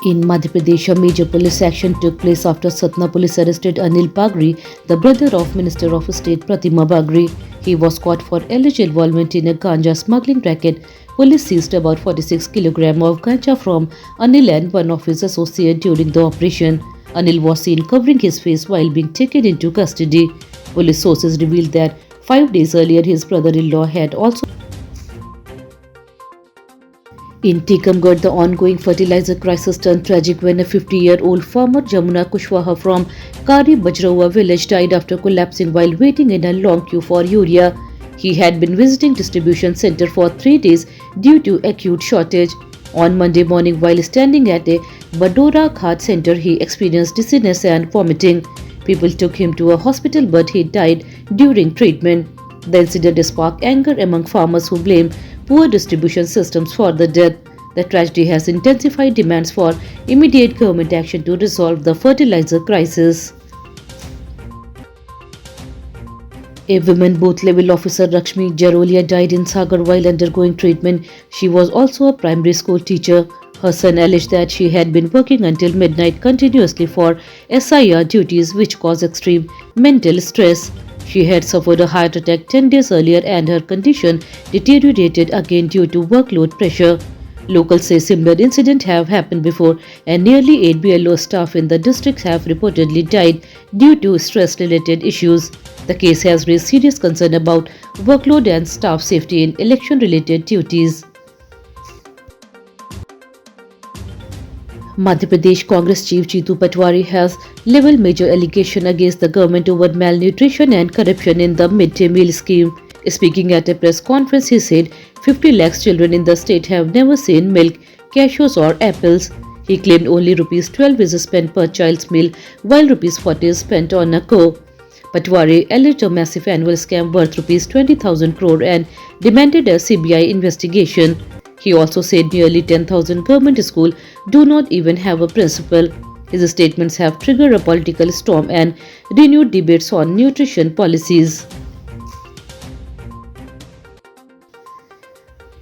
In Madhya Pradesh, a major police action took place after Satna police arrested Anil Bagri, the brother of Minister of State Pratima Bagri. He was caught for alleged involvement in a ganja smuggling racket. Police seized about 46 kg of ganja from Anil and one of his associates during the operation. Anil was seen covering his face while being taken into custody. Police sources revealed that 5 days earlier his brother-in-law had also. In Tikamgarh, the ongoing fertilizer crisis turned tragic when a 50-year-old farmer Jamuna Kushwaha from Kari Bajraua village died after collapsing while waiting in a long queue for urea. He had been visiting distribution center for 3 days due to acute shortage. On Monday morning, while standing at a Badora Khat center, he experienced dizziness and vomiting. People took him to a hospital, but he died during treatment. The incident sparked anger among farmers who blame poor distribution systems for the death. The tragedy has intensified demands for immediate government action to resolve the fertilizer crisis. A women booth-level officer, Lakshmi Jarolia, died in Sagar while undergoing treatment. She was also a primary school teacher. Her son alleged that she had been working until midnight continuously for SIR duties, which caused extreme mental stress. She had suffered a heart attack 10 days earlier and her condition deteriorated again due to workload pressure. Locals say similar incidents have happened before and nearly 8 BLO staff in the district have reportedly died due to stress-related issues. The case has raised serious concern about workload and staff safety in election-related duties. Madhya Pradesh Congress Chief Jeetu Patwari has leveled major allegation against the government over malnutrition and corruption in the midday meal scheme. Speaking at a press conference, he said 50 lakhs children in the state have never seen milk, cashews or apples. He claimed only Rs 12 is spent per child's meal while Rs 40 is spent on a co. Patwari alleged a massive annual scam worth Rs 20,000 crore and demanded a CBI investigation. He also said nearly 10,000 government schools do not even have a principal. His statements have triggered a political storm and renewed debates on nutrition policies.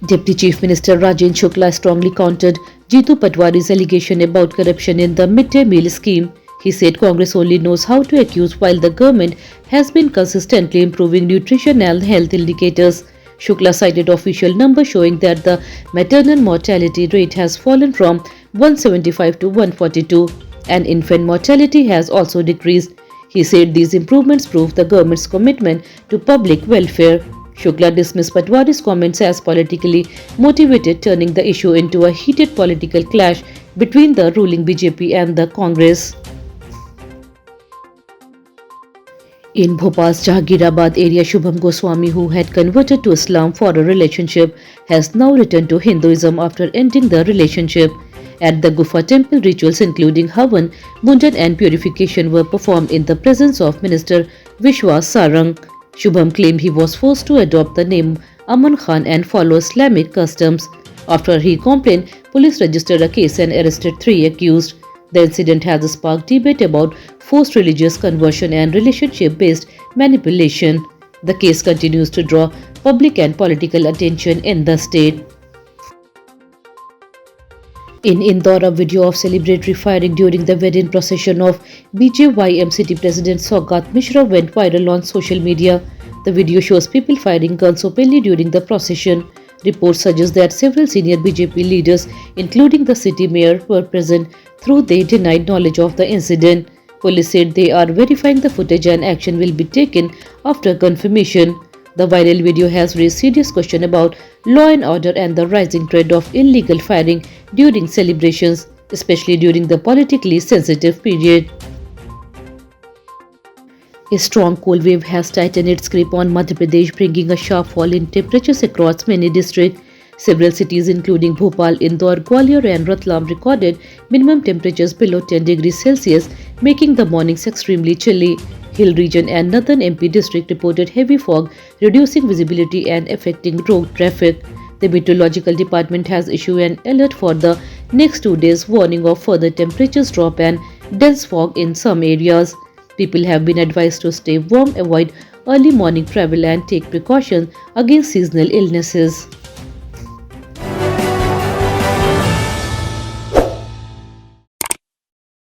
Deputy Chief Minister Rajen Shukla strongly countered Jeetu Patwari's allegation about corruption in the midday meal scheme. He said Congress only knows how to accuse while the government has been consistently improving nutrition and health indicators. Shukla cited official numbers showing that the maternal mortality rate has fallen from 175 to 142 and infant mortality has also decreased. He said these improvements prove the government's commitment to public welfare. Shukla dismissed Patwari's comments as politically motivated, turning the issue into a heated political clash between the ruling BJP and the Congress. In Bhopal's Jahangirabad area, Shubham Goswami, who had converted to Islam for a relationship, has now returned to Hinduism after ending the relationship. At the Gufa temple, rituals including Havan, Munjan and purification were performed in the presence of Minister Vishwas Sarang. Shubham claimed he was forced to adopt the name Aman Khan and follow Islamic customs. After he complained, police registered a case and arrested 3 accused. The incident has sparked debate about forced religious conversion and relationship-based manipulation. The case continues to draw public and political attention in the state. In Indore, a video of celebratory firing during the wedding procession of BJYM city president Saugat Mishra went viral on social media. The video shows people firing guns openly during the procession. Reports suggest that several senior BJP leaders, including the city mayor, were present, though they denied knowledge of the incident. Police said they are verifying the footage and action will be taken after confirmation. The viral video has raised serious questions about law and order and the rising trend of illegal firing during celebrations, especially during the politically sensitive period. A strong cold wave has tightened its grip on Madhya Pradesh, bringing a sharp fall in temperatures across many districts. Several cities including Bhopal, Indore, Gwalior and Ratlam recorded minimum temperatures below 10 degrees Celsius, making the mornings extremely chilly. Hill region and northern MP district reported heavy fog, reducing visibility and affecting road traffic. The Meteorological Department has issued an alert for the next 2 days, warning of further temperatures drop and dense fog in some areas. People have been advised to stay warm, avoid early morning travel and take precautions against seasonal illnesses.